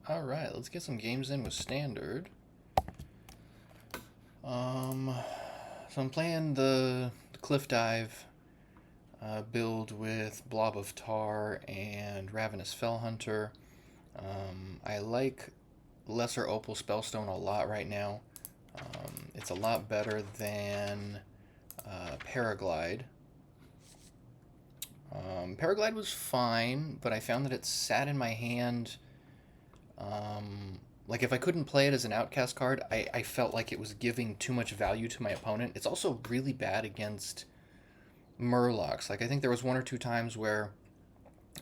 Alright, let's get some games in with Standard. So I'm playing the Cliff Dive build with Blob of Tar and Ravenous Felhunter. I like Lesser Opal Spellstone a lot right now. It's a lot better than Paraglide. Paraglide was fine, but I found that it sat in my hand. Like, if I couldn't play it as an outcast card, I felt like it was giving too much value to my opponent. It's also really bad against Murlocs. Like, I think there was one or two times where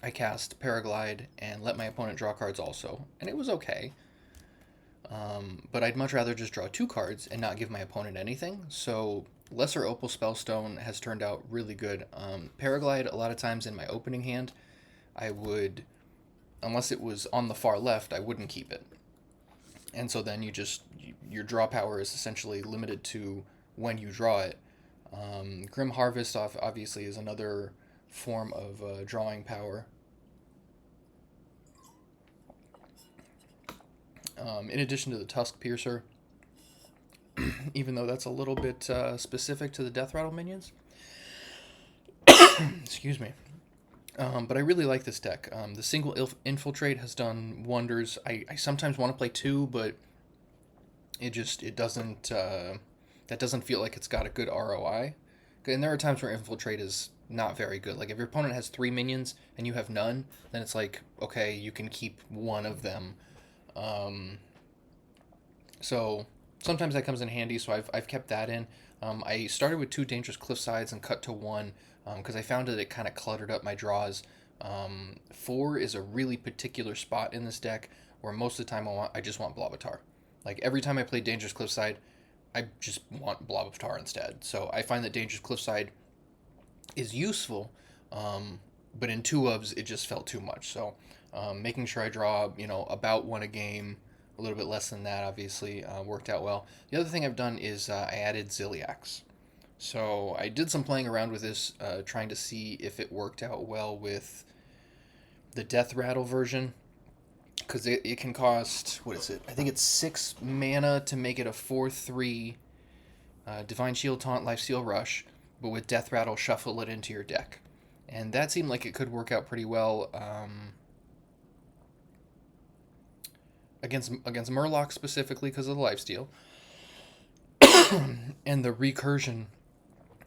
I cast Paraglide and let my opponent draw cards also, and it was okay. But I'd much rather just draw two cards and not give my opponent anything. So Lesser Opal Spellstone has turned out really good. Paraglide, a lot of times in my opening hand, I would, unless it was on the far left, I wouldn't keep it. And so then your draw power is essentially limited to when you draw it. Grim Harvest obviously is another form of drawing power. In addition to the Tusk Piercer, even though that's a little bit specific to the Death Rattle minions. Excuse me. But I really like this deck. The single infiltrate has done wonders. I sometimes want to play two, but it doesn't that doesn't feel like it's got a good ROI. And there are times where infiltrate is not very good. Like, if your opponent has 3 minions and you have none, then it's like, okay, you can keep one of them. So sometimes that comes in handy, so I've kept that in. I started with 2 dangerous cliffsides and cut to 1 because I found that it kind of cluttered up my draws. 4 is a really particular spot in this deck where most of the time I just want Blob of Tar. Like, every time I play dangerous cliffside, I just want Blob of Tar instead. So I find that dangerous cliffside is useful, but in 2-ofs it just felt too much. So making sure I draw, about 1 a game, a little bit less than that, obviously, worked out well. The other thing I've done is I added Ziliax. So I did some playing around with this, trying to see if it worked out well with the Death Rattle version. Because it can cost, what is it? I think it's 6 mana to make it a 4/3 Divine Shield, Taunt, Lifesteal, Rush, but with Death Rattle, shuffle it into your deck. And that seemed like it could work out pretty well against Murloc specifically because of the lifesteal. And the recursion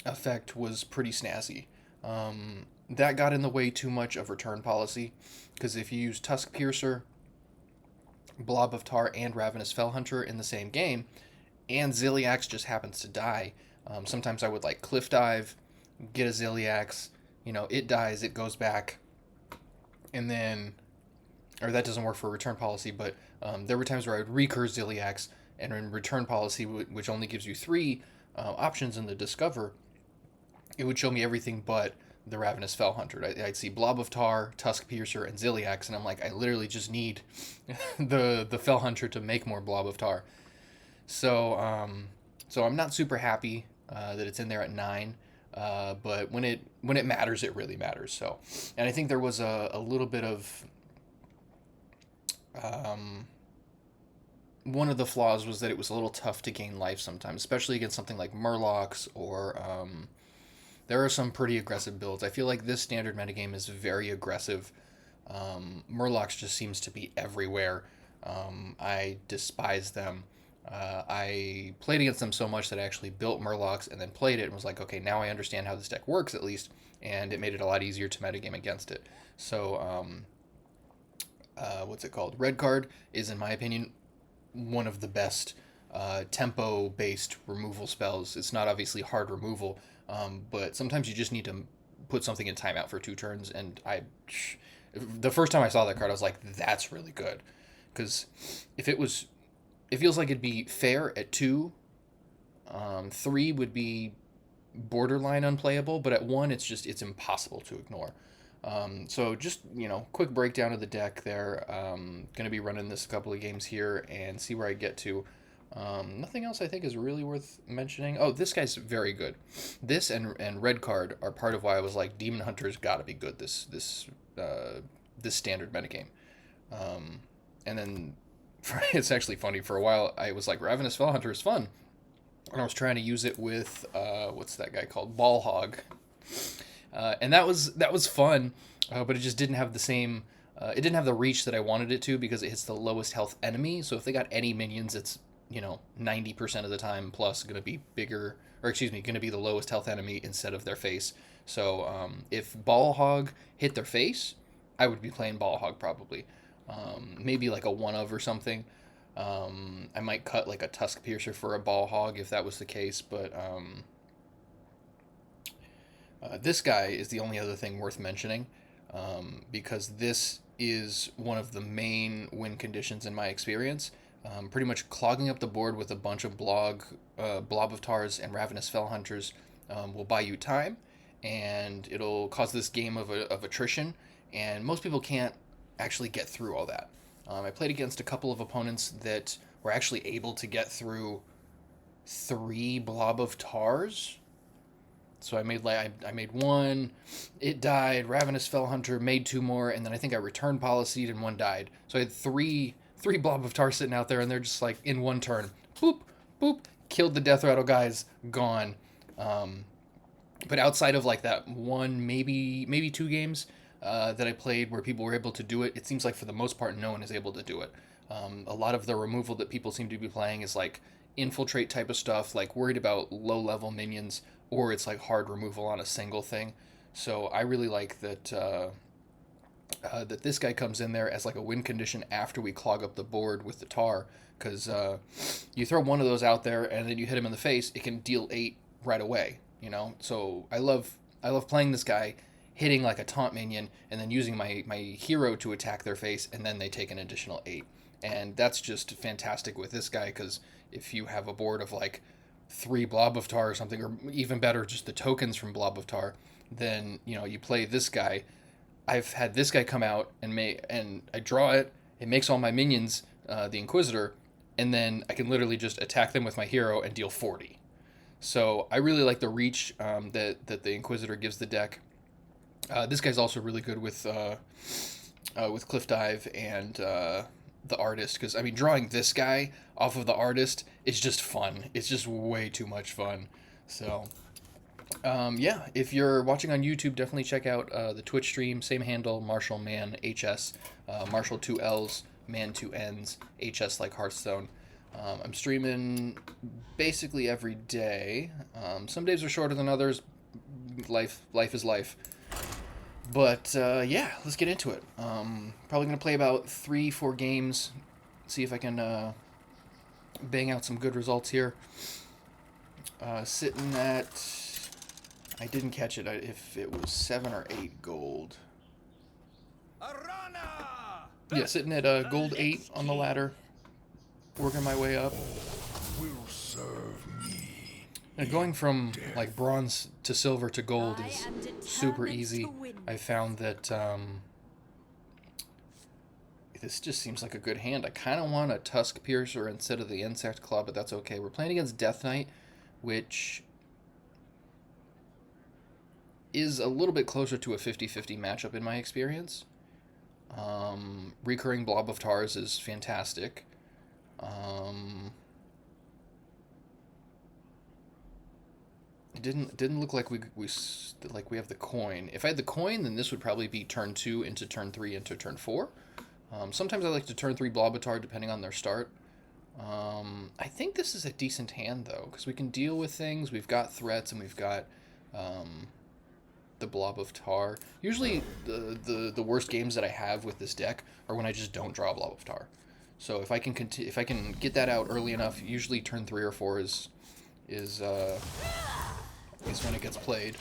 effect was pretty snazzy. That got in the way too much of return policy, because if you use Tusk Piercer, Blob of Tar, and Ravenous Felhunter in the same game, and Ziliax just happens to die, sometimes I would like Cliff Dive, get a Ziliax, it dies, it goes back, and then, or that doesn't work for return policy, but there were times where I would recur Ziliax, and in return policy, which only gives you 3 options in the Discover, it would show me everything but the Ravenous Felhunter. I'd see Blob of Tar, Tusk Piercer, and Ziliax, and I'm like, I literally just need the Felhunter to make more Blob of Tar. So I'm not super happy that it's in there at 9, but when it matters, it really matters. So, and I think there was a little bit of one of the flaws was that it was a little tough to gain life sometimes, especially against something like Murlocs or there are some pretty aggressive builds. I feel like this standard metagame is very aggressive. Murlocs just seems to be everywhere. I despise them. I played against them so much that I actually built Murlocs and then played it and was like, okay, now I understand how this deck works at least, and it made it a lot easier to metagame against it. So, what's it called? Red card is, in my opinion, one of the best tempo-based removal spells. It's not obviously hard removal, but sometimes you just need to put something in timeout for 2 turns, and the first time I saw that card, I was like, that's really good. Because it feels like it'd be fair at 2, 3 would be borderline unplayable, but at 1, it's impossible to ignore. So just, quick breakdown of the deck there. Going to be running this a couple of games here and see where I get to. Nothing else I think is really worth mentioning. Oh, this guy's very good. This and red card are part of why I was like, Demon Hunter's got to be good this standard metagame. And then it's actually funny. For a while, I was like, Ravenous Felhunter is fun. And I was trying to use it with, what's that guy called? Ball Hog. And that was fun, but it just didn't have the same... it didn't have the reach that I wanted it to because it hits the lowest health enemy. So if they got any minions, it's, 90% of the time plus going to be bigger... Or excuse me, going to be the lowest health enemy instead of their face. So if Ball Hog hit their face, I would be playing Ball Hog probably. Maybe like a one of or something. I might cut like a Tusk Piercer for a Ball Hog if that was the case, but this guy is the only other thing worth mentioning, because this is one of the main win conditions in my experience. Pretty much clogging up the board with a bunch of Blob of Tars and Ravenous Felhunters will buy you time, and it'll cause this game of attrition, and most people can't actually get through all that. I played against a couple of opponents that were actually able to get through 3 Blob of Tars. So I made one, it died, Ravenous Felhunter made 2 more, and then I think I returned Policyed and 1 died. So I had three Blob of Tars sitting out there, and they're just like in one turn, boop, boop, killed the Death Rattle guys, gone. But outside of like that one, maybe 2 games that I played where people were able to do it, it seems like for the most part no one is able to do it. A lot of the removal that people seem to be playing is like infiltrate type of stuff, like worried about low level minions, or it's like hard removal on a single thing. So I really like that that this guy comes in there as like a win condition after we clog up the board with the tar, because you throw one of those out there and then you hit him in the face, it can deal 8 right away. So I love playing this guy, hitting like a taunt minion, and then using my hero to attack their face, and then they take an additional 8. And that's just fantastic with this guy, because if you have a board of like 3 Blob of Tar or something, or even better, just the tokens from Blob of Tar, then, you play this guy. I've had this guy come out and I draw it, it makes all my minions the Inquisitor, and then I can literally just attack them with my hero and deal 40. So I really like the reach that the Inquisitor gives the deck. This guy's also really good with Cliff Dive and the Artist, because drawing this guy off of the Artist is just fun. It's just way too much fun. So yeah, if you're watching on YouTube, definitely check out the Twitch stream. Same handle, Marshall Man HS, Marshall 2 L's, Man 2 N's, HS like Hearthstone. I'm streaming basically every day. Some days are shorter than others. Life is life. But yeah, let's get into it. Probably going to play about 3-4 games. See if I can bang out some good results here. Sitting at... I didn't catch it if it was 7 or 8 gold. Yeah, sitting at gold 8 on the ladder. Working my way up. Will serve me. And going from like bronze to silver to gold is super easy. I found that this just seems like a good hand. I kind of want a Tusk Piercer instead of the Insect Claw, but that's okay. We're playing against Death Knight, which is a little bit closer to a 50-50 matchup in my experience. Recurring Blob of Tars is fantastic. It didn't look like we have the coin. If I had the coin, then this would probably be turn 2 into turn 3 into turn 4. Sometimes I like to turn 3 Blobatar depending on their start. I think this is a decent hand though, because we can deal with things. We've got threats and we've got the Blob of Tar. Usually the worst games that I have with this deck are when I just don't draw a Blob of Tar. So if I can get that out early enough, usually turn 3 or 4 is when it gets played.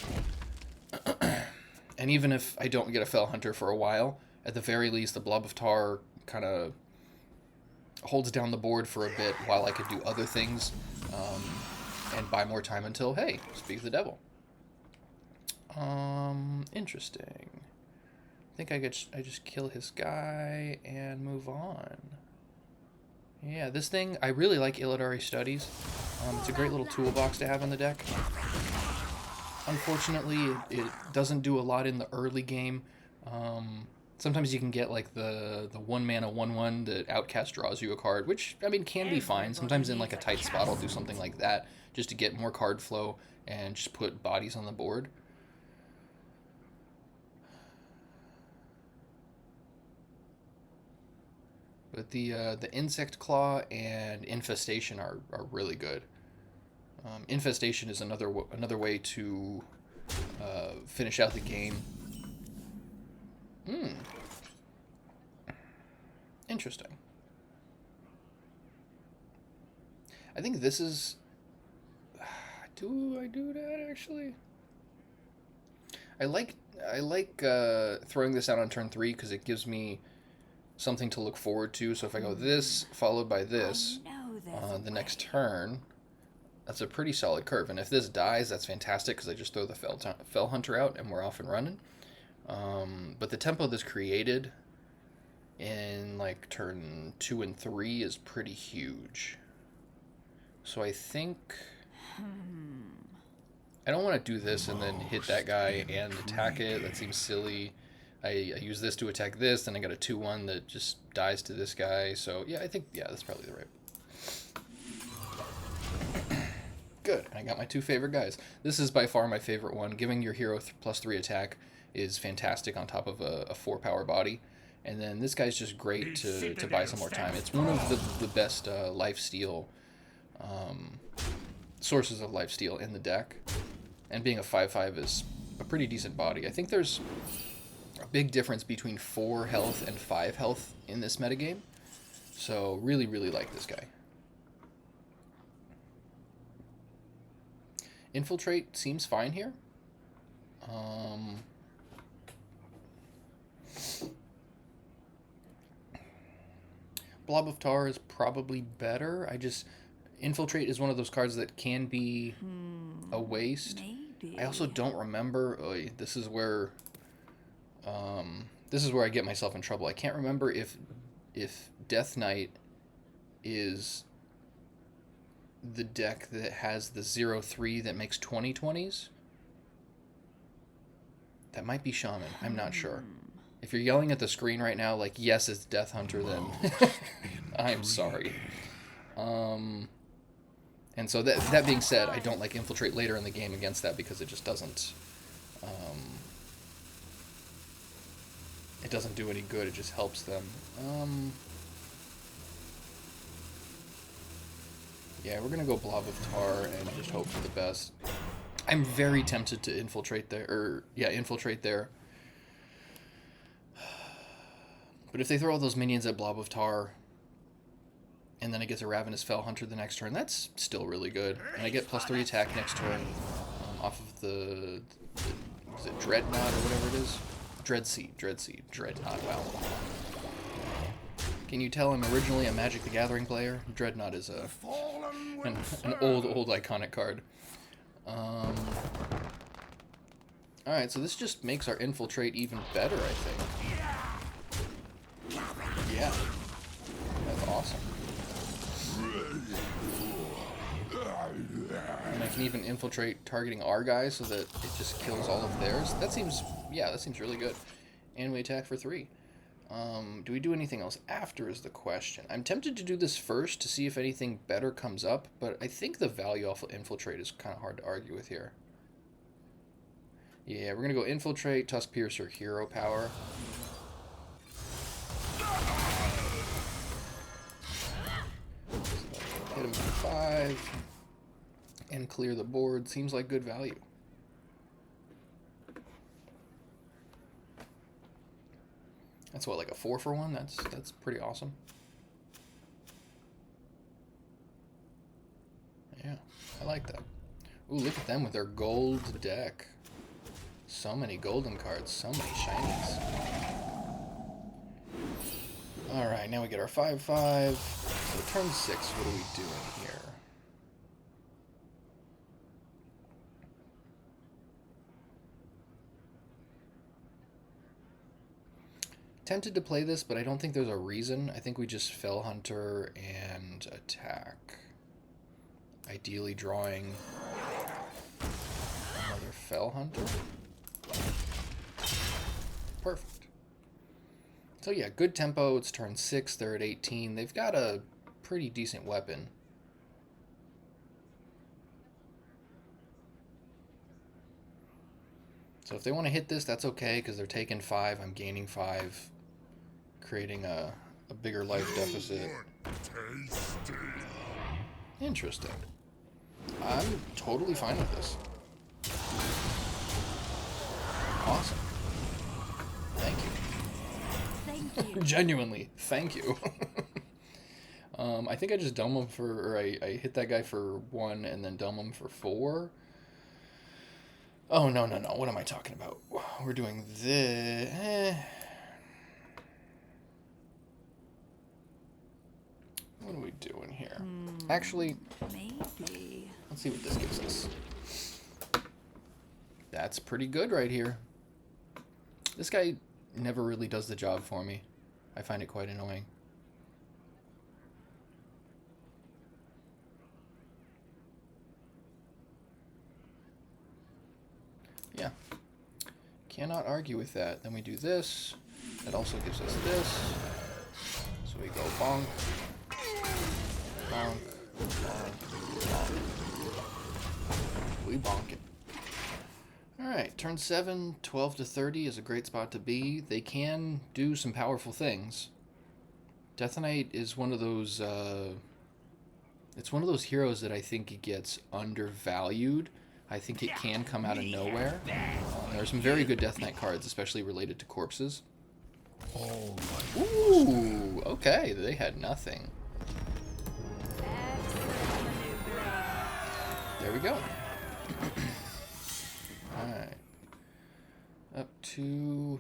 And even if I don't get a Felhunter for a while, at the very least the Blob of Tar kind of holds down the board for a bit while I could do other things and buy more time until, hey, speak of the devil. Interesting. I think I just kill his guy and move on. Yeah, this thing, I really like Illidari Studies. It's a great little toolbox to have on the deck. Unfortunately, it doesn't do a lot in the early game. Sometimes you can get like the 1-mana 1/1 that Outcast draws you a card, which I mean can be fine. Sometimes in like a tight spot I'll do something like that just to get more card flow and just put bodies on the board. But the Insect Claw and Infestation are really good. Infestation is another way to finish out the game. Interesting. I think this is... Do I do that, actually? I like throwing this out on turn 3 because it gives me something to look forward to. So if I go this, followed by this, the next turn, that's a pretty solid curve. And if this dies, that's fantastic because I just throw the Felhunter out and we're off and running. But the tempo that's created in like turn 2 and 3 is pretty huge. So I think I don't want to do this and then hit that guy and attack it. That seems silly. I use this to attack this, then I got a 2/1 that just dies to this guy. So yeah, I think that's probably the right. Good. I got my 2 favorite guys. This is by far my favorite one. Giving your hero +3 attack is fantastic on top of a 4-power body. And then this guy's just great to buy some more time. It's one of the best lifesteal sources of lifesteal in the deck. And being a 5/5 is a pretty decent body. I think there's a big difference between 4 health and 5 health in this metagame. So really, really like this guy. Infiltrate seems fine here. Blob of Tar is probably better. Infiltrate is one of those cards that can be a waste. Maybe. I also don't remember. This is where I get myself in trouble. I can't remember if Death Knight is the deck that has the 0/3 that makes 20/20s. That might be Shaman. I'm not sure. If you're yelling at the screen right now, like, yes, it's Death Hunter, then I'm sorry. And so that being said, I don't like Infiltrate later in the game against that because it just doesn't... it doesn't do any good, it just helps them. Yeah, we're going to go Blob of Tar and just hope for the best. I'm very tempted to Infiltrate there, Infiltrate there. But if they throw all those minions at Blob of Tar, and then I get a Ravenous Felhunter the next turn, that's still really good. And I get +3 attack next turn off of the is it Dreadnought or whatever it is? Dreadnought, wow. Can you tell I'm originally a Magic the Gathering player? Dreadnought is an old iconic card. Alright, so this just makes our Infiltrate even better, I think. Yeah. That's awesome. And I can even Infiltrate targeting our guys so that it just kills all of theirs. That seems really good. And we attack for 3. Do we do anything else after is the question. I'm tempted to do this first to see if anything better comes up, but I think the value off of Infiltrate is kind of hard to argue with here. Yeah, we're going to go Infiltrate, Tusk Piercer, Hero Power. So hit him for 5 and clear the board. Seems like good value. That's what, like a 4-for-1? That's pretty awesome. Yeah, I like that. Ooh, look at them with their gold deck. So many golden cards, so many shinies. Alright, now we get our 5/5. So turn 6, what are we doing here? Tempted to play this, but I don't think there's a reason. I think we just Felhunter and attack. Ideally drawing another Felhunter. Perfect. So yeah, good tempo. It's turn 6. They're at 18. They've got a pretty decent weapon. So if they want to hit this, that's okay, because they're taking 5. I'm gaining 5, creating a bigger life deficit. Interesting. I'm totally fine with this. Awesome. Thank you. Thank you. Genuinely, thank you. I think I just dome him for, or I hit that guy for 1 and then dome him for 4. Oh, no. What am I talking about? We're doing this. What are we doing here? Actually, Maybe. let's see what this gives us. That's pretty good right here. This guy never really does the job for me. I find it quite annoying. Yeah. Cannot argue with that. Then we do this. That also gives us this. So we go bonk. Bonk. Bonk. Bonk. We bonk it. Alright, turn 7, 12 to 30 is a great spot to be. They can do some powerful things. Death Knight is one of those, it's one of those heroes that I think it gets undervalued. I think it can come out of nowhere. There are some very good Death Knight cards, especially related to corpses. Ooh, okay, they had nothing. There we go. Alright. Up to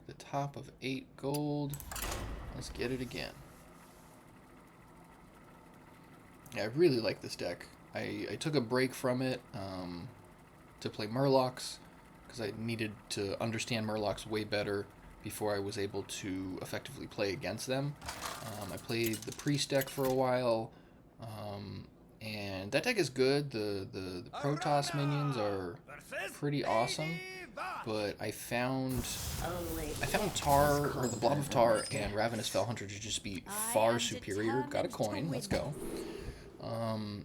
the top of 8 gold. Let's get it again. Yeah, I really like this deck. I took a break from it to play Murlocs, because I needed to understand Murlocs way better before I was able to effectively play against them. I played the Priest deck for a while, and that deck is good. The Protoss minions are pretty awesome, but I found Tar, or the Blob of Tar, and Ravenous Felhunter to just be far superior. Got a coin, let's go.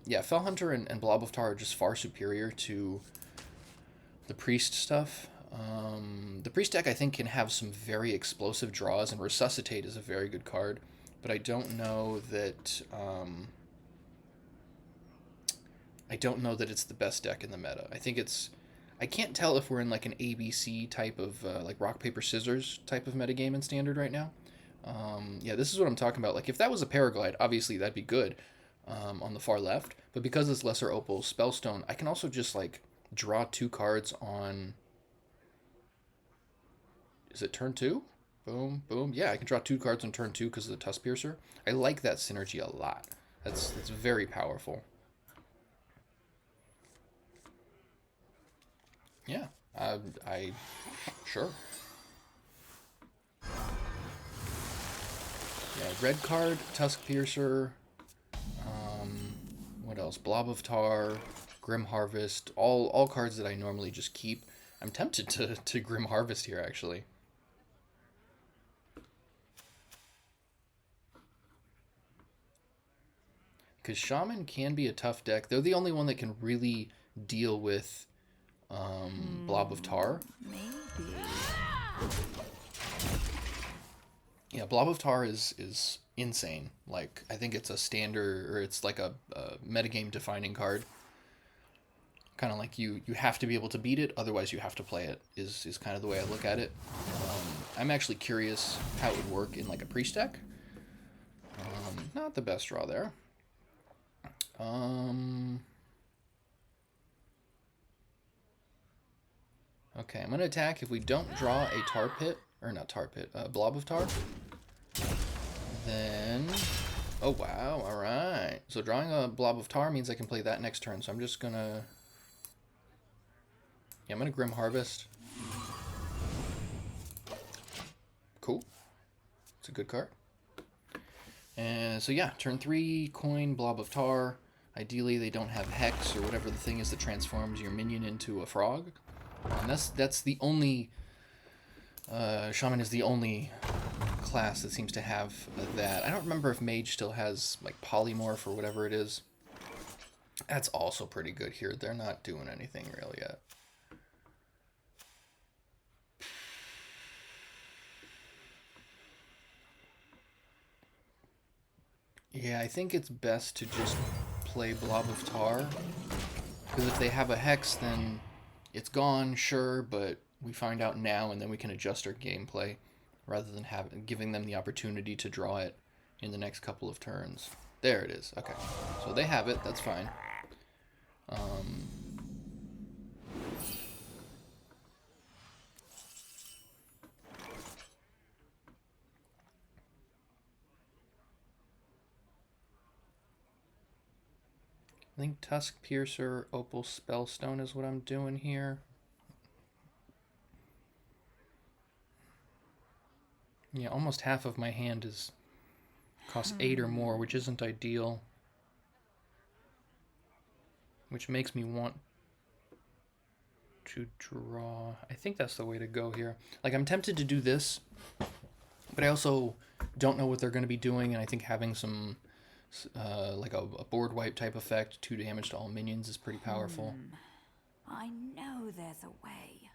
Yeah, Felhunter and Blob of Tar are just far superior to the Priest stuff. The Priest deck, I think, can have some very explosive draws, and Resuscitate is a very good card, but I don't know that it's the best deck in the meta. I think it's... I can't tell if we're in like an ABC type of, like rock, paper, scissors type of metagame in Standard right now. Yeah, this is what I'm talking about. Like, if that was a Paraglide, obviously that'd be good on the far left. But because it's Lesser Opal Spellstone, I can also just, like, draw 2 cards on... Is it turn 2? Boom, boom. Yeah, I can draw 2 cards on turn 2 because of the Tusk Piercer. I like that synergy a lot. That's very powerful. Yeah, I sure. Yeah, red card, Tusk Piercer. What else? Blob of Tar, Grim Harvest. All cards that I normally just keep. I'm tempted to Grim Harvest here, actually. Because Shaman can be a tough deck. They're the only one that can really deal with Blob of Tar. Maybe. Yeah, Blob of Tar is insane. Like, I think it's a standard, or it's like a metagame defining card. Kind of like you have to be able to beat it, otherwise you have to play it, is kind of the way I look at it. I'm actually curious how it would work in like a Priest deck. Not the best draw there. Okay, I'm going to attack if we don't draw a Tar Pit, or not Tar Pit, Blob of Tar. Then, oh wow, alright. So drawing a Blob of Tar means I can play that next turn, so I'm just going to... Yeah, I'm going to Grim Harvest. Cool. It's a good card. And so yeah, turn 3, coin, Blob of Tar. Ideally, they don't have Hex or whatever the thing is that transforms your minion into a frog. And that's the only... Shaman is the only class that seems to have that. I don't remember if Mage still has like Polymorph or whatever it is. That's also pretty good here. They're not doing anything real yet. Yeah, I think it's best to just play Blob of Tar. Because if they have a Hex, then it's gone, sure, but we find out now and then we can adjust our gameplay rather than giving them the opportunity to draw it in the next couple of turns. There it is. Okay. So they have it. That's fine. I think Tusk Piercer, Opal Spellstone is what I'm doing here. Yeah, almost half of my hand is costs 8 or more, which isn't ideal. Which makes me want to draw. I think that's the way to go here. Like, I'm tempted to do this, but I also don't know what they're going to be doing, and I think having some like a board wipe type effect, 2 damage to all minions, is pretty powerful. I know there's a way.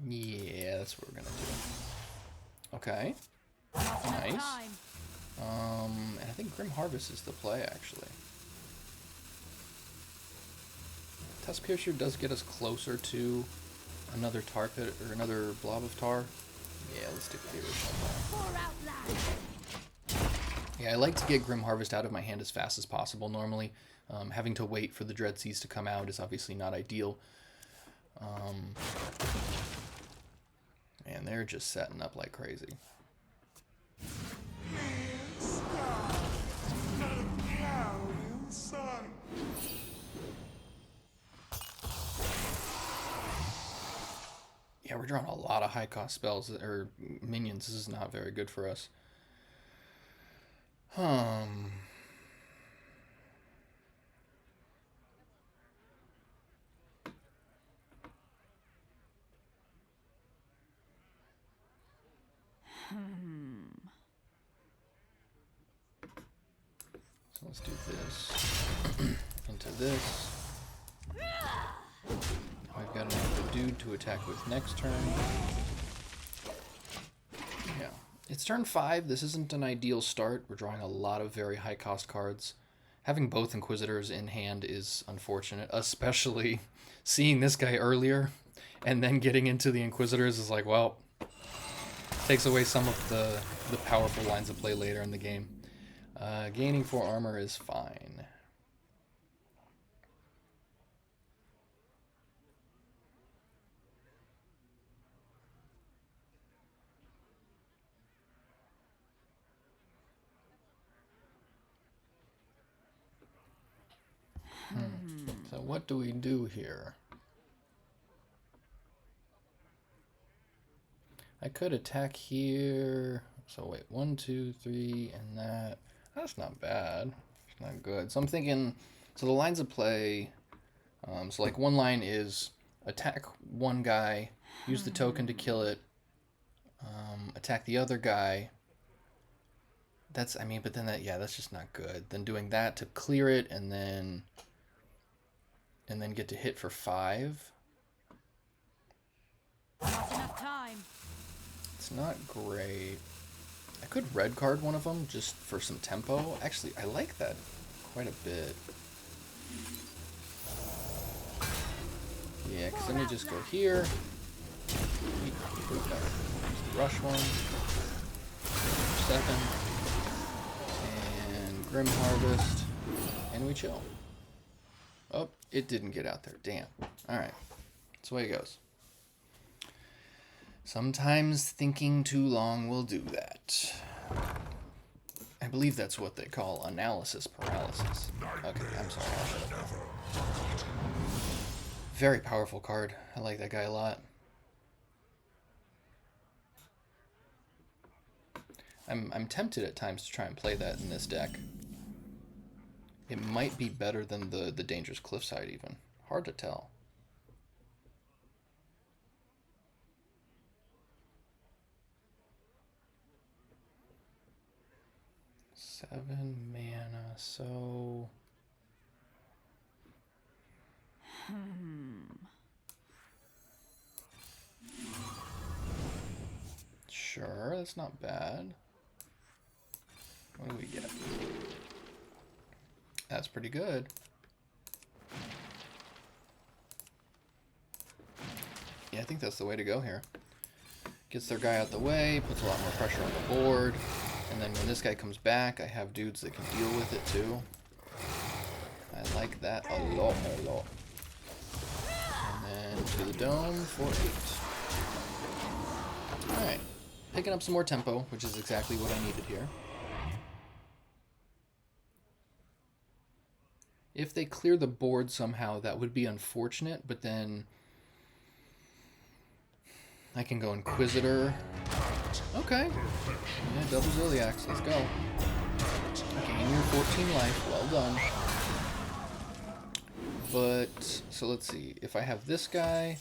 Yeah, that's what we're gonna do. Okay. Nice. And I think Grim Harvest is the play, actually. Tusk Piercer does get us closer to another tar pit, or another blob of tar. Yeah, let's do the original. Yeah, I like to get Grim Harvest out of my hand as fast as possible normally. Having to wait for the Dread Seas to come out is obviously not ideal. And they're just setting up like crazy. Yeah, we're drawing a lot of high-cost spells, or minions. This is not very good for us. So let's do this into this. I've got enough dude to attack with next turn. Yeah. It's turn 5. This isn't an ideal start. We're drawing a lot of very high cost cards. Having both Inquisitors in hand is unfortunate, especially seeing this guy earlier and then getting into the Inquisitors is like, well, takes away some of the powerful lines of play later in the game. Gaining 4 armor is fine. So what do we do here? I could attack here. So wait, 1, 2, 3, and that. That's not bad. It's not good. So I'm thinking, so the lines of play, so like one line is attack one guy, use the token to kill it, attack the other guy. That's, I mean, but then that, yeah, that's just not good. Then doing that to clear it and then get to hit for 5. Not enough time. It's not great. I could red card one of them just for some tempo. Actually, I like that quite a bit. Yeah, because then we just go here. Rush one. 7. And Grim Harvest. And we chill. Oh, it didn't get out there. Damn. Alright. That's the way it goes. Sometimes thinking too long will do that. I believe that's what they call analysis paralysis. Okay, I'm sorry. Very powerful card. I like that guy a lot. I'm tempted at times to try and play that in this deck. It might be better than the Dangerous Cliffside even. Hard to tell. 7 mana, so... Sure, that's not bad. What do we get? That's pretty good. Yeah, I think that's the way to go here. Gets their guy out the way, puts a lot more pressure on the board, and then when this guy comes back, I have dudes that can deal with it too. I like that a lot, a lot. And then to the dome for 8. Alright, picking up some more tempo, which is exactly what I needed here. If they clear the board somehow, that would be unfortunate, but then I can go Inquisitor. Okay. Yeah, double Ziliax. Let's go. Gain your 14 life. Well done. But, so let's see. If I have this guy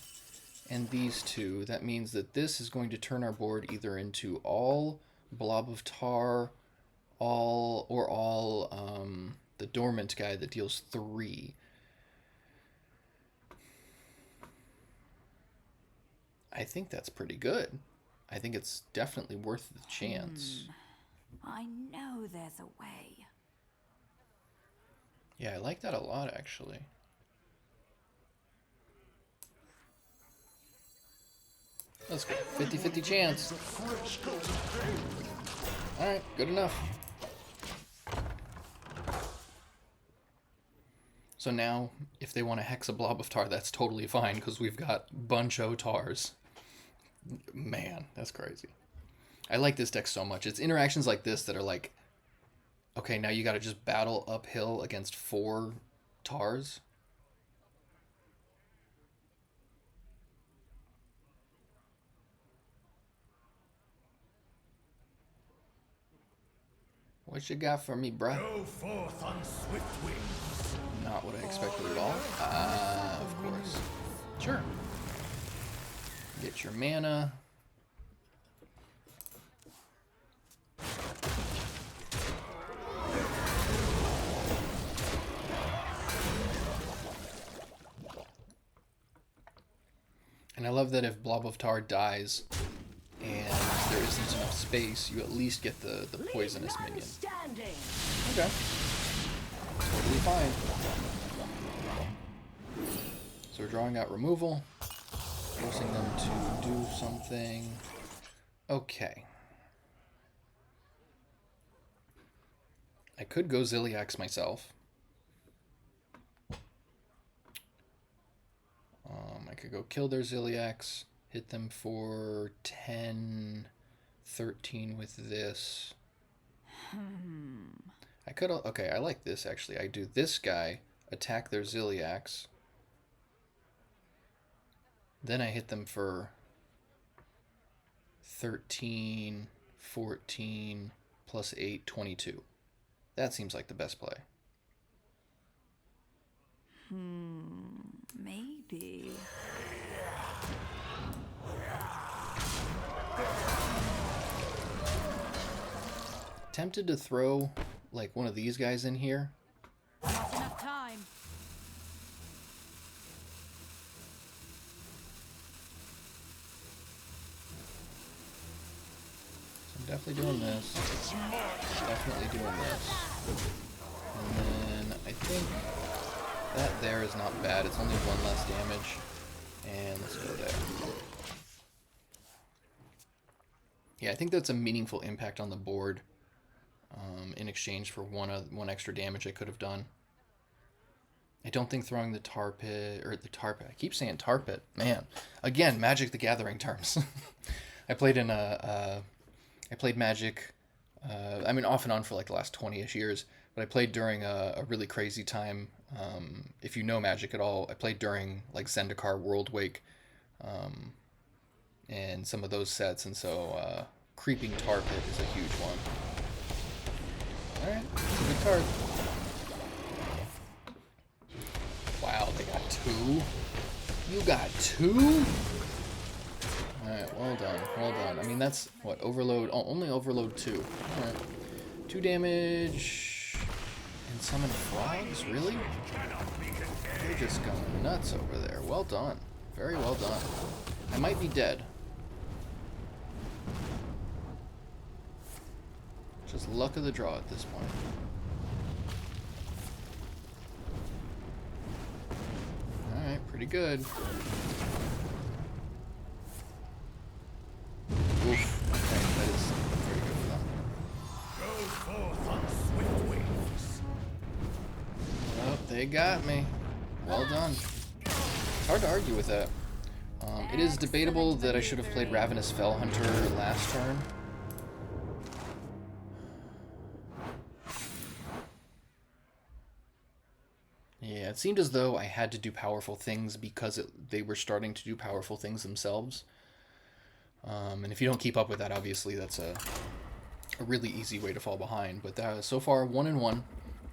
and these two, that means that this is going to turn our board either into all Blob of Tar, all the Dormant guy that deals 3. I think that's pretty good. I think it's definitely worth the chance. I know there's a way. Yeah, I like that a lot, actually. Let's go. 50-50 chance. Alright, good enough. So now, if they want to hex a Blob of Tar, that's totally fine, because we've got bunch-o Tars. Man, that's crazy. I like this deck so much. It's interactions like this that are like, okay, now you gotta just battle uphill against 4 Tars. What you got for me, bruh? Go forth on swift wings. Not what I expected at all. Ah, of course. Sure. Get your mana. And I love that if Blob of Tar dies and there isn't enough space, you at least get the poisonous minion. Okay. Totally fine. So we're drawing out removal, forcing them to do something. Okay. I could go Ziliax myself. I could go kill their Ziliax, hit them for 10, 13 with this. I could, okay, I like this actually. I do this guy, attack their Ziliax. Then I hit them for 13, 14, plus 8, 22. That seems like the best play. Maybe. Tempted to throw like one of these guys in here. Not enough time. So I'm definitely doing this. Definitely doing this. And then I think that there is not bad. It's only 1 less damage. And let's go there. Yeah, I think that's a meaningful impact on the board in exchange for one extra damage I could have done. I don't think throwing the tar pit, or the tar pit, I keep saying tar pit, man. Again, Magic the Gathering terms. I played in I played Magic, I mean off and on for like the last 20-ish years, but I played during a really crazy time. If you know Magic at all, I played during like Zendikar World Wake, and some of those sets, and so Creeping Tar Pit is a huge one. Alright, it's a good card. Wow, they got 2? You got 2? Alright, well done, well done. I mean, that's, what, Overload? Oh, only Overload 2. Alright. 2 damage and summon frogs? Really? They're just going nuts over there. Well done. Very well done. I might be dead. Just luck of the draw at this point. Alright, pretty good. Oof. Okay, that is very good for them. Go forth on swift wings. Oh, they got me. Well done. It's hard to argue with that. It is debatable that I should have played Ravenous Felhunter last turn. Yeah, it seemed as though I had to do powerful things because they were starting to do powerful things themselves. And if you don't keep up with that, obviously that's a really easy way to fall behind. But so far, 1-1,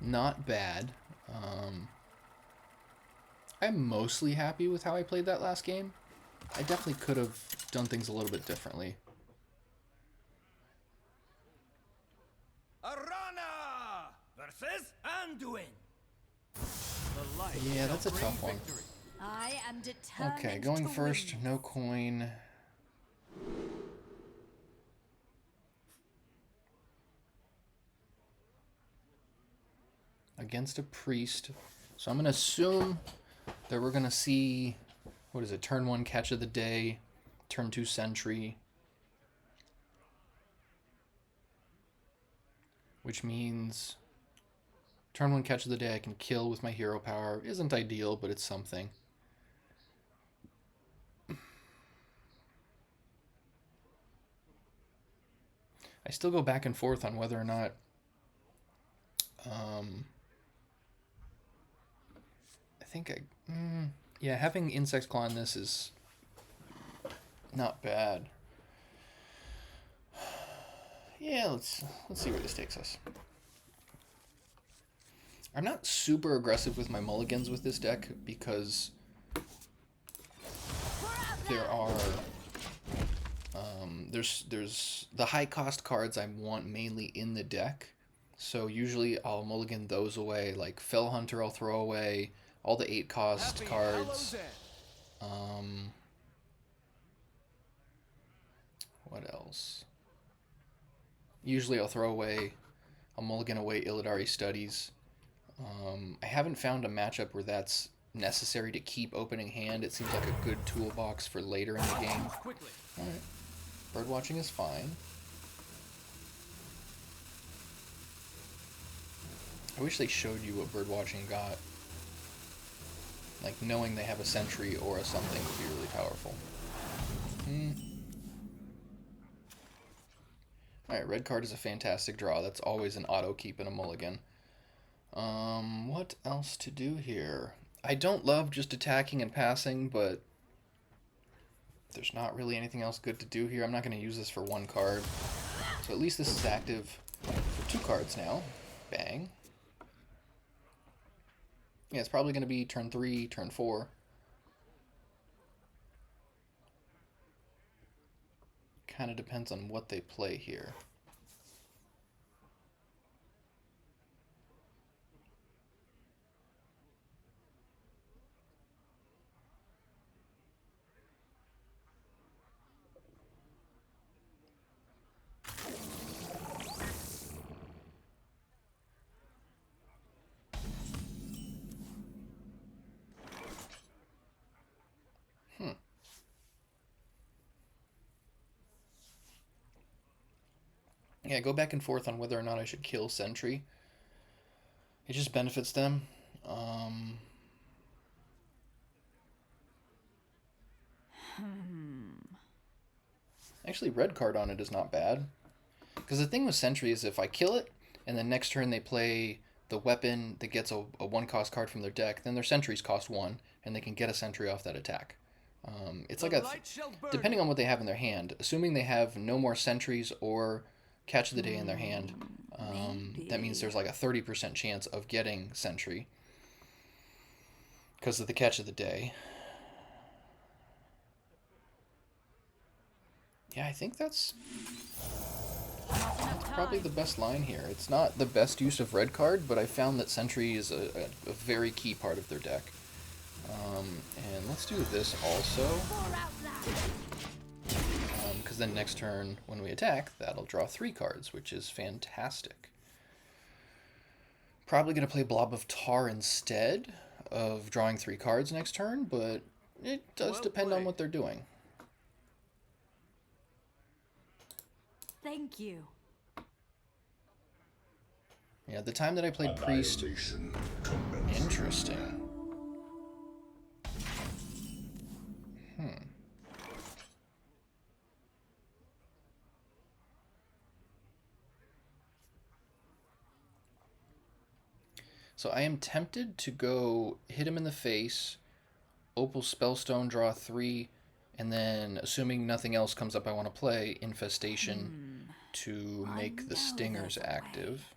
not bad. I'm mostly happy with how I played that last game. I definitely could have done things a little bit differently. Arana versus Anduin. Yeah, that's a tough one. I am determined. Okay, going to first, win. no coin. Against a priest. So I'm going to assume that we're going to see, what is it, turn 1 catch of the day, turn 2 sentry. Which means turn 1 catch of the day I can kill with my hero power. Isn't ideal, but it's something. I still go back and forth on whether or not I think yeah, having Insect's Claw in this is not bad. Yeah, let's see where this takes us. I'm not super aggressive with my mulligans with this deck because there are there's the high cost cards I want mainly in the deck. So usually I'll mulligan those away, like Felhunter I'll throw away, all the 8 cost cards. What else? Usually I'll mulligan away Illidari Studies. I haven't found a matchup where that's necessary to keep opening hand. It seems like a good toolbox for later in the game. Alright. Birdwatching is fine. I wish they showed you what birdwatching got. Like, knowing they have a sentry or a something would be really powerful. Alright, red card is a fantastic draw. That's always an auto keep in a mulligan. What else to do here? I don't love just attacking and passing, but there's not really anything else good to do here. I'm not going to use this for 1 card. So at least this is active for 2 cards now. Bang. Yeah, it's probably going to be turn 3, turn 4. Kind of depends on what they play here. Yeah, go back and forth on whether or not I should kill Sentry. It just benefits them. Actually, red card on it is not bad. Because the thing with Sentry is if I kill it, and then next turn they play the weapon that gets a 1-cost card from their deck, then their Sentries cost 1, and they can get a Sentry off that attack. It's like depending on what they have in their hand, assuming they have no more Sentries or Catch of the Day in their hand, that means there's like a 30% chance of getting Sentry because of the Catch of the Day. Yeah, I think that's probably the best line here. It's not the best use of red card, but I found that Sentry is a very key part of their deck. And let's do this also. Because then next turn, when we attack, that'll draw 3 cards, which is fantastic. Probably going to play Blob of Tar instead of drawing 3 cards next turn, but it does depend on what they're doing. Thank you. Yeah, the time that I played Priest... Interesting. So I am tempted to go hit him in the face, Opal Spellstone, draw 3, and then, assuming nothing else comes up I want to play, Infestation to make the Stingers active.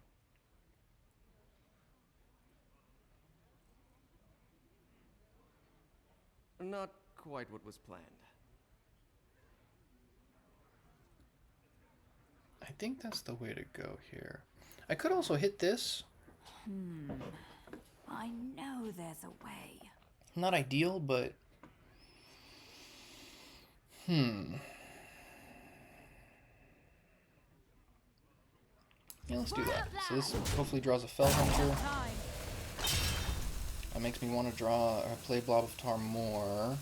Not quite what was planned. I think that's the way to go here. I could also hit this. I know there's a way. Not ideal, but... Yeah, let's do that. So this hopefully draws a Felhunter. That makes me want to draw or play Blob of Tar more.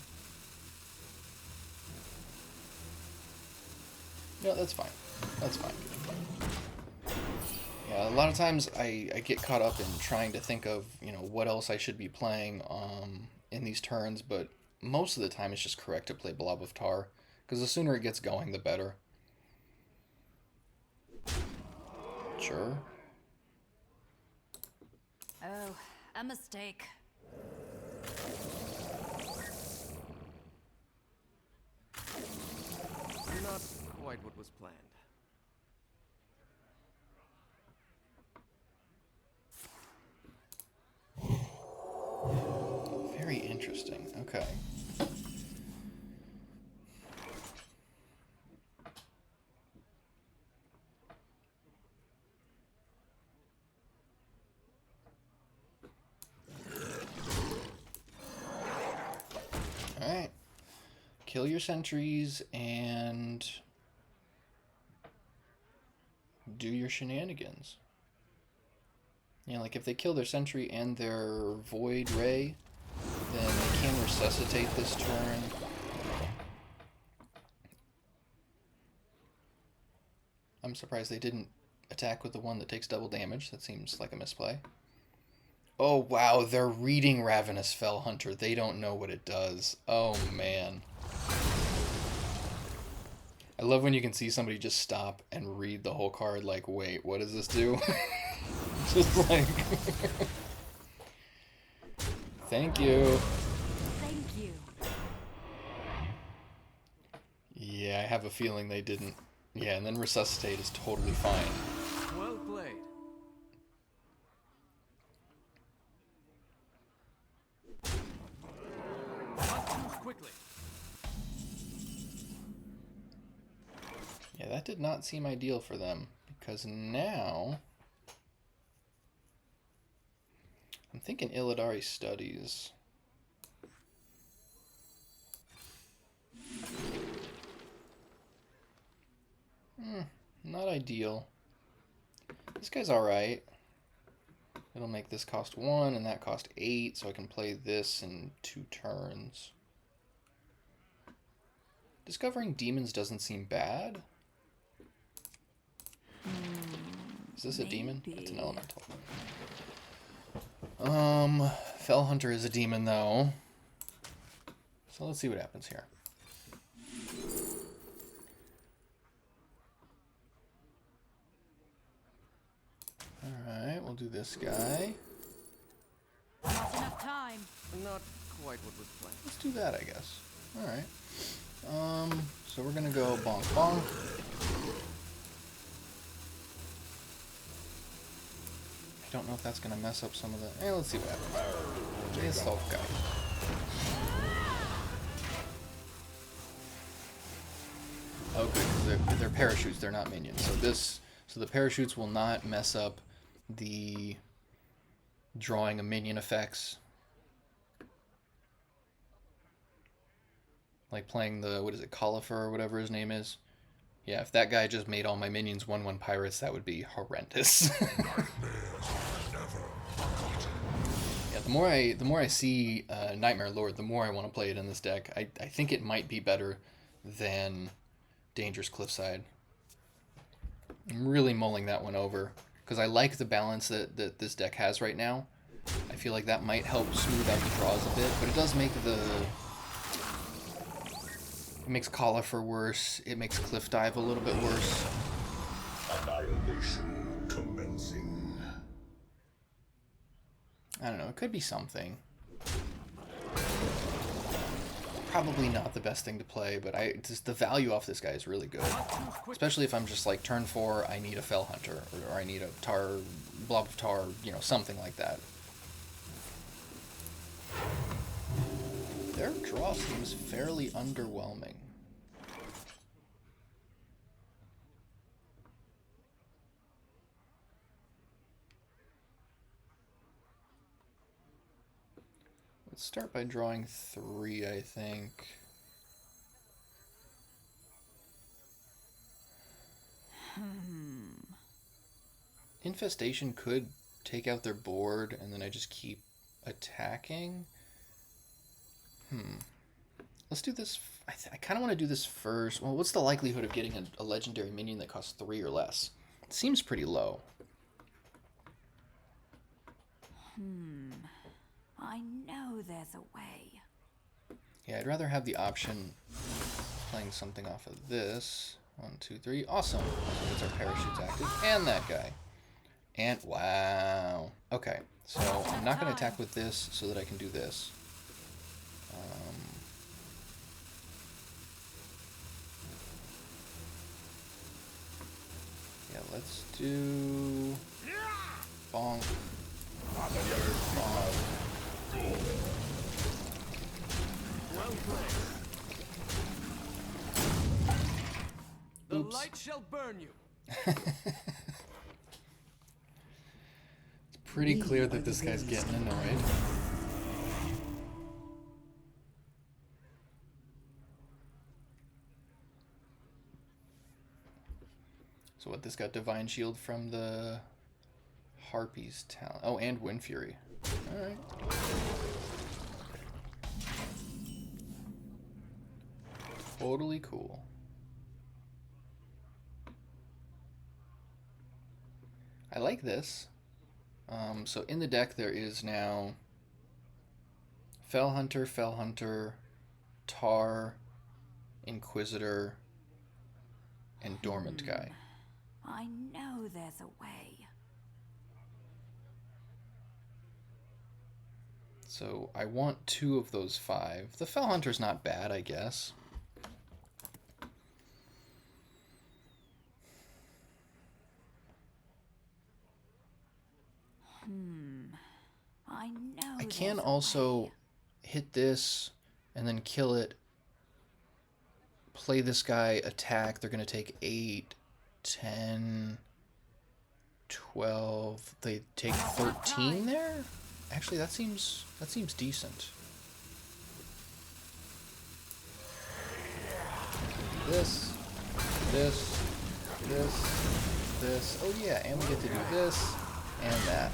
Yeah, that's fine. That's fine. Yeah, a lot of times I get caught up in trying to think of, you know, what else I should be playing in these turns, but most of the time it's just correct to play Blob of Tar, because the sooner it gets going, the better. Sure. Oh, a mistake. Not quite what was planned. Very interesting. Okay. Alright. Kill your sentries and do your shenanigans. Yeah, like if they kill their sentry and their void ray, then they can resuscitate this turn. I'm surprised they didn't attack with the one that takes double damage. That seems like a misplay. Oh wow, they're reading Ravenous Felhunter. They don't know what it does. Oh man. I love when you can see somebody just stop and read the whole card like, wait, what does this do? Just like... Thank you. Thank you. Yeah, I have a feeling they didn't. Yeah, and then resuscitate is totally fine. Well played. Quickly. Yeah, that did not seem ideal for them, because now I'm thinking Illidari Studies. Not ideal. This guy's alright. It'll make this cost 1 and that cost 8, so I can play this in 2 turns. Discovering Demons doesn't seem bad. Is this a demon? It's an elemental. Felhunter is a demon though. So let's see what happens here. Alright, we'll do this guy. Not enough time. Not quite what was planned. Let's do that, I guess. Alright. So we're gonna go bonk bonk. I don't know if that's gonna mess up some of the... let's see what happens. This self guy. Oh good, 'cause they're parachutes, they're not minions. So this So the parachutes will not mess up the drawing a minion effects. Like playing the, what is it, Califer or whatever his name is. Yeah, if that guy just made all my minions 1/1 pirates, that would be horrendous. Yeah, the more I see Nightmare Lord, the more I want to play it in this deck. I think it might be better than Dangerous Cliffside. I'm really mulling that one over because I like the balance that this deck has right now. I feel like that might help smooth out the draws a bit, but it does make it makes Califer worse. It makes Cliff Dive a little bit worse. Annihilation commencing. I don't know. It could be something. Probably not the best thing to play, but just the value off this guy is really good. Especially if I'm just like turn 4, I need a Felhunter, or I need a Blob of Tar, you know, something like that. Their draw seems fairly underwhelming. Let's start by drawing 3, I think. Infestation could take out their board, and then I just keep attacking. Let's do this. I kind of want to do this first. Well, what's the likelihood of getting a legendary minion that costs 3 or less? It seems pretty low. I know there's a way. Yeah, I'd rather have the option playing something off of this. 1, 2, 3. Awesome. So it's our parachutes active. And that guy. And wow. Okay, so I'm not going to attack with this so that I can do this. Yeah, let's do bonk. Bonk. Well played. The Oops. light shall burn you. It's pretty clear that this guy's getting annoyed. So what, this got Divine Shield from the Harpy's talent. Oh, and Wind Fury. Alright. Totally cool. I like this. So in the deck there is now Felhunter, Tar, Inquisitor, and Dormant Guy. I know there's a way. So I want 2 of those 5. The Felhunter's not bad, I guess. I know. I can also hit this and then kill it. Play this guy, attack. They're going to take 8, 10, 12. They take 13 there? Actually, that seems decent. This. Oh yeah, and we get to do this and that.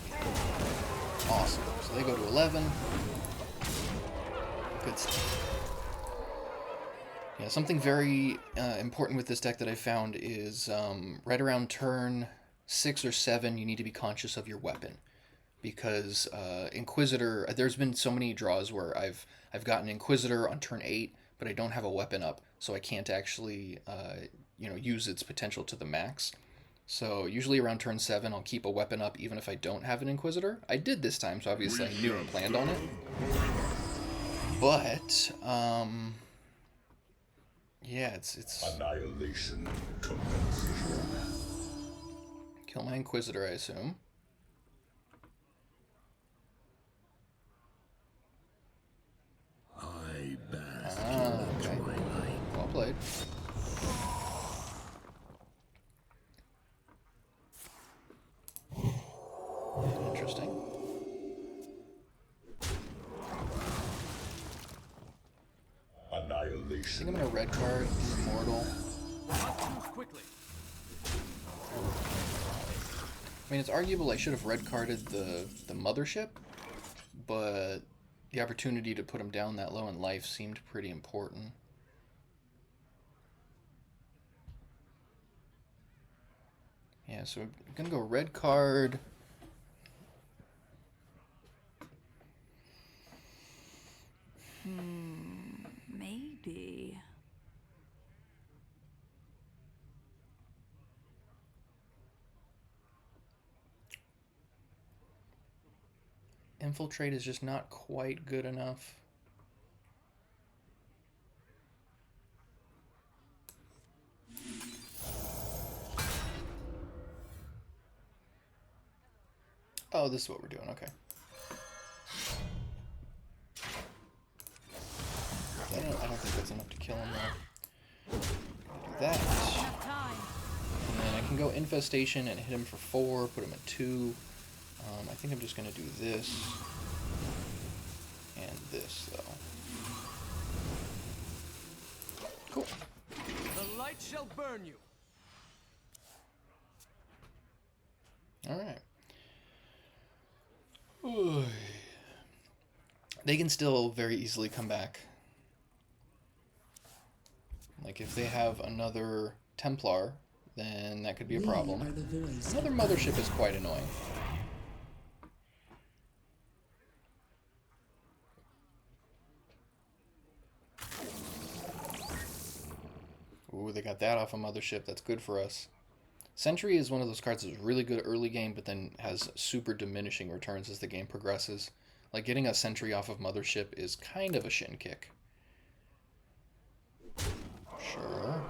Awesome. So they go to 11. Good stuff. Yeah, something very important with this deck that I found is right around turn 6 or 7, you need to be conscious of your weapon. Because Inquisitor, there's been so many draws where I've gotten Inquisitor on turn 8, but I don't have a weapon up, so I can't actually use its potential to the max. So usually around turn 7, I'll keep a weapon up even if I don't have an Inquisitor. I did this time, so obviously I knew and planned on it. But yeah, it's Annihilation commencing. Kill my Inquisitor, I assume. I bask Okay. Well played. interesting. I Annihilation. think I'm gonna red card Immortal. Choose quickly. I mean, it's arguable I should have red carded the mothership, but the opportunity to put him down that low in life seemed pretty important. Yeah, so I'm gonna go red card. Maybe. Infiltrate is just not quite good enough. Oh, this is what we're doing, okay. I don't think that's enough to kill him though. Do that. Enough time. And then I can go Infestation and hit him for 4, put him at 2. I think I'm just going to do this and this, though. Cool. The light shall burn you. Alright. They can still very easily come back. Like, if they have another Templar, then that could be a problem. Another mothership is quite annoying. Ooh, they got that off a mothership. That's good for us. Sentry is one of those cards that's really good early game, but then has super diminishing returns as the game progresses. Like, getting a Sentry off of mothership is kind of a shin kick. Sure.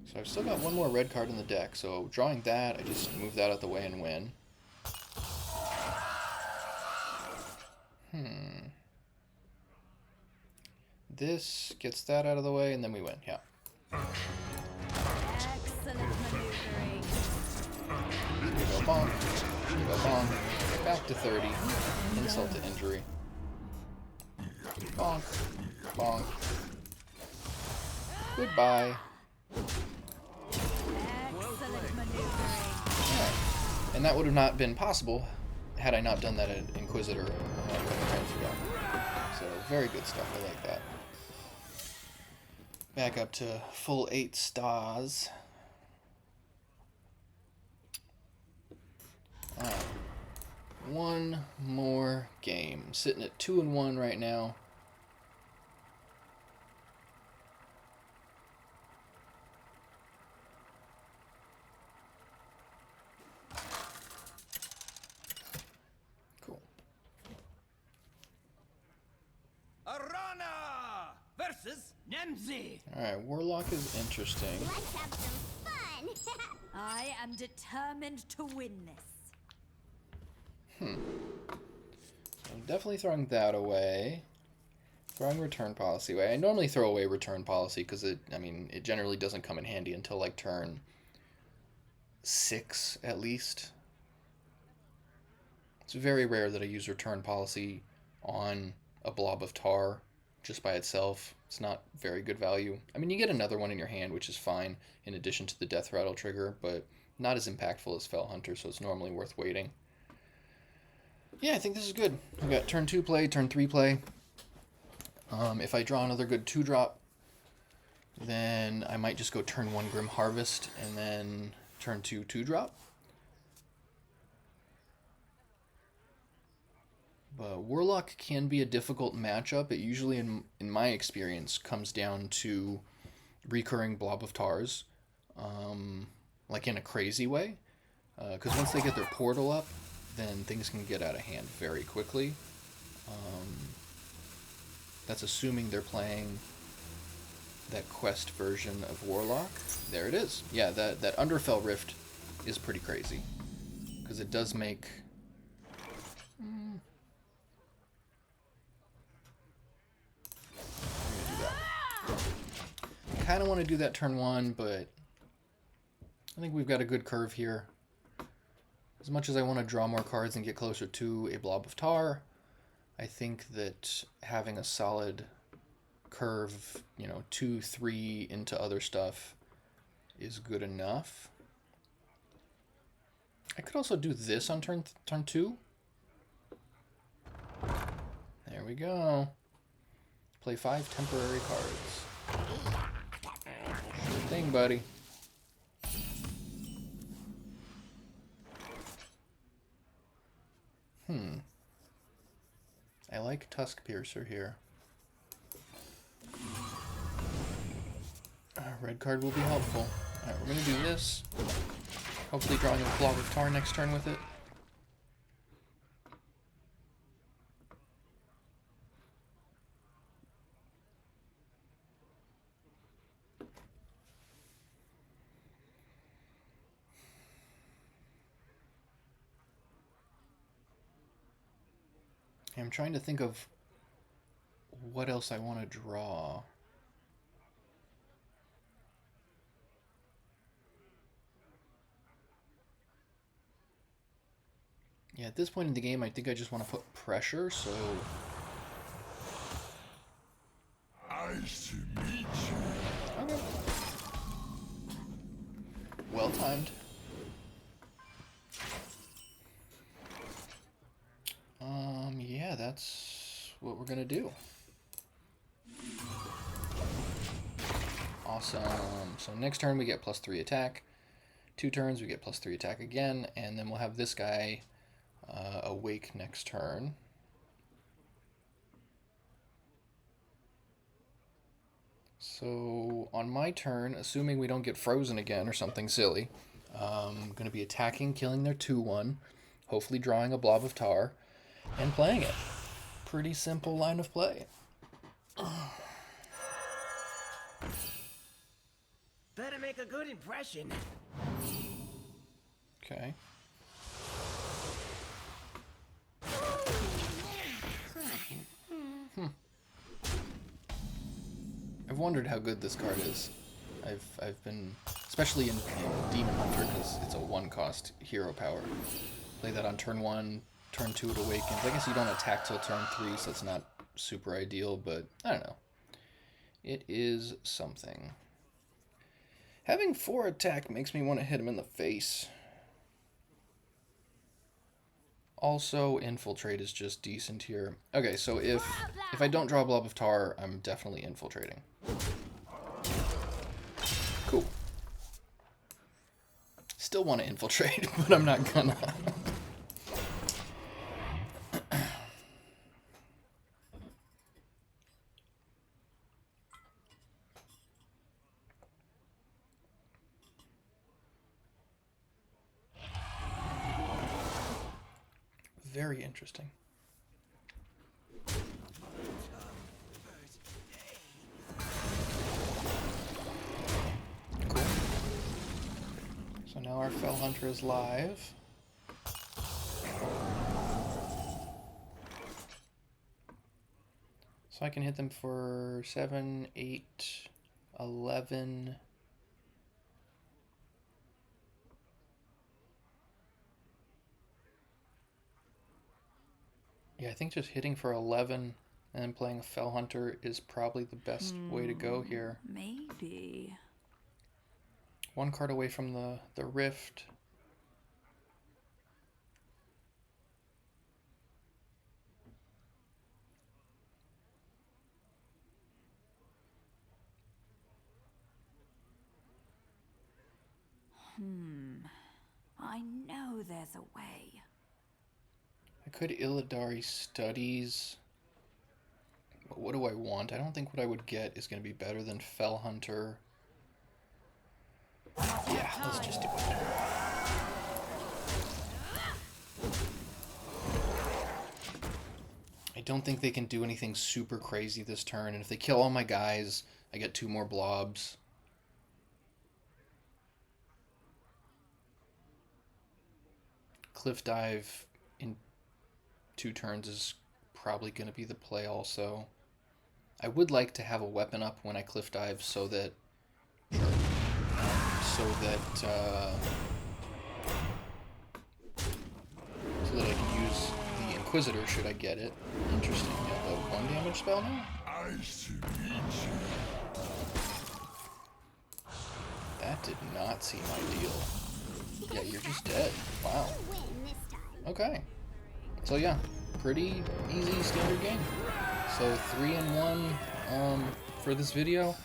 So I've still got one more red card in the deck, so drawing that, I just move that out the way and win. This gets that out of the way, and then we win, yeah. Excellent maneuvering. We go bonk, we go bonk, back to 30, insult to injury. Bonk, bonk. Goodbye. Excellent maneuvering. Alright. And that would have not been possible had I not done that at Inquisitor a couple times ago. So, very good stuff, I like that. Back up to full 8 stars. Alright. One more game. Sitting at 2-1 right now. Cool. Arana versus Nemzi. Alright, Warlock is interesting. Let's have some fun. I am determined to win this. I'm definitely throwing that away. Throwing return policy away. I normally throw away return policy because it generally doesn't come in handy until like turn 6 at least. It's very rare that I use return policy on a blob of tar just by itself. It's not very good value. I mean, you get another one in your hand, which is fine, in addition to the death rattle trigger, but not as impactful as Felhunter, so it's normally worth waiting. Yeah, I think this is good. I've got turn 2 play, turn 3 play. If I draw another good 2-drop, then I might just go turn 1 Grim Harvest, and then turn 2 2-drop. But Warlock can be a difficult matchup. It usually, in my experience, comes down to recurring Blob of Tars, like in a crazy way. Because once they get their portal up, then things can get out of hand very quickly. That's assuming they're playing that quest version of Warlock. There it is. Yeah, that Underfell Rift is pretty crazy. Because it does make... I kind of want to do that turn 1, but I think we've got a good curve here. As much as I want to draw more cards and get closer to a Blob of Tar, I think that having a solid curve, you know, 2, 3 into other stuff is good enough. I could also do this on turn 2. There we go. Play 5 temporary cards. Sure thing, buddy. I like Tusk Piercer here. Red card will be helpful. Alright, we're going to do this. Hopefully drawing a Blob of Tar next turn with it. I'm trying to think of what else I want to draw. Yeah, at this point in the game, I think I just want to put pressure, so... Nice to meet you. Okay. Well timed. Yeah, that's what we're gonna do. Awesome. So next turn we get +3 attack. 2 turns we get +3 attack again, and then we'll have this guy awake next turn. So on my turn, assuming we don't get frozen again or something silly, I'm going to be attacking, killing their 2/1, hopefully drawing a Blob of Tar, and playing it. Pretty simple line of play. Better make a good impression. Okay. I've wondered how good this card is. I've been, especially in Demon Hunter, because it's a 1-cost hero power. Play that on turn 1, turn 2 it awakens. I guess you don't attack till turn 3, so it's not super ideal, but I don't know. It is something. Having 4 attack makes me want to hit him in the face. Also, Infiltrate is just decent here. Okay, so if I don't draw a Blob of Tar, I'm definitely infiltrating. Cool. Still want to infiltrate, but I'm not gonna. Very interesting. Cool. So now our Felhunter is live. So I can hit them for 7, 8, 11... Yeah, I think just hitting for 11 and then playing a Felhunter is probably the best way to go here. Maybe. 1 card away from the Rift. I know there's a way. I could Illidari Studies. But what do I want? I don't think what I would get is going to be better than Felhunter. Yeah, let's just do it. I don't think they can do anything super crazy this turn, and if they kill all my guys, I get 2 more blobs. Cliff Dive in 2 turns is probably going to be the play also. I would like to have a weapon up when I Cliff Dive so that Inquisitor should I get it. Interesting. Yeah, the 1 damage spell now? Nice to meet you. That did not seem ideal. Yeah, you're just dead. Wow. You win this time. Okay. So yeah, pretty easy standard game. So 3 and 1 for this video.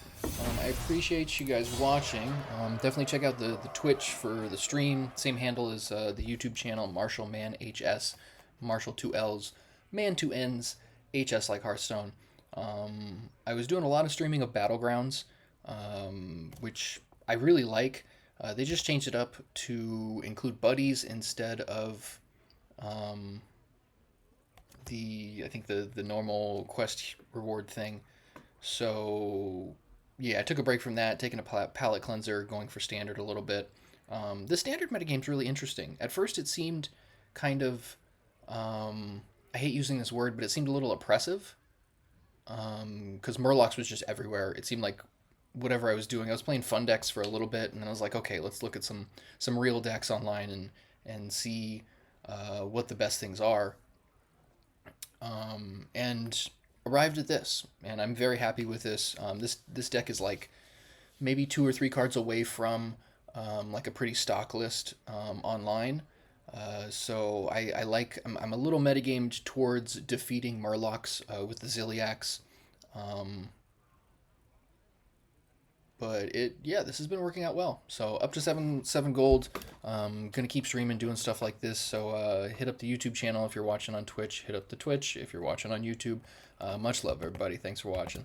I appreciate you guys watching. Definitely check out the Twitch for the stream. Same handle as the YouTube channel, Marshall Man HS. Marshall 2 L's, Man 2 N's, HS like Hearthstone. I was doing a lot of streaming of Battlegrounds, which I really like. They just changed it up to include buddies instead of I think the normal quest reward thing. So yeah, I took a break from that, taking a palette cleanser, going for standard a little bit. The standard metagame's really interesting. At first it seemed kind of, I hate using this word, but it seemed a little oppressive. Because Murlocs was just everywhere. It seemed like whatever I was doing, I was playing fun decks for a little bit, and then I was like, okay, let's look at some real decks online and see what the best things are. And arrived at this, and I'm very happy with this. This deck is like maybe 2 or 3 cards away from like a pretty stock list online. So I'm a little metagamed towards defeating Murlocs with the Ziliacs. But this has been working out well. So up to 7 gold. Gonna keep streaming, doing stuff like this. So hit up the YouTube channel if you're watching on Twitch. Hit up the Twitch if you're watching on YouTube. Much love, everybody. Thanks for watching.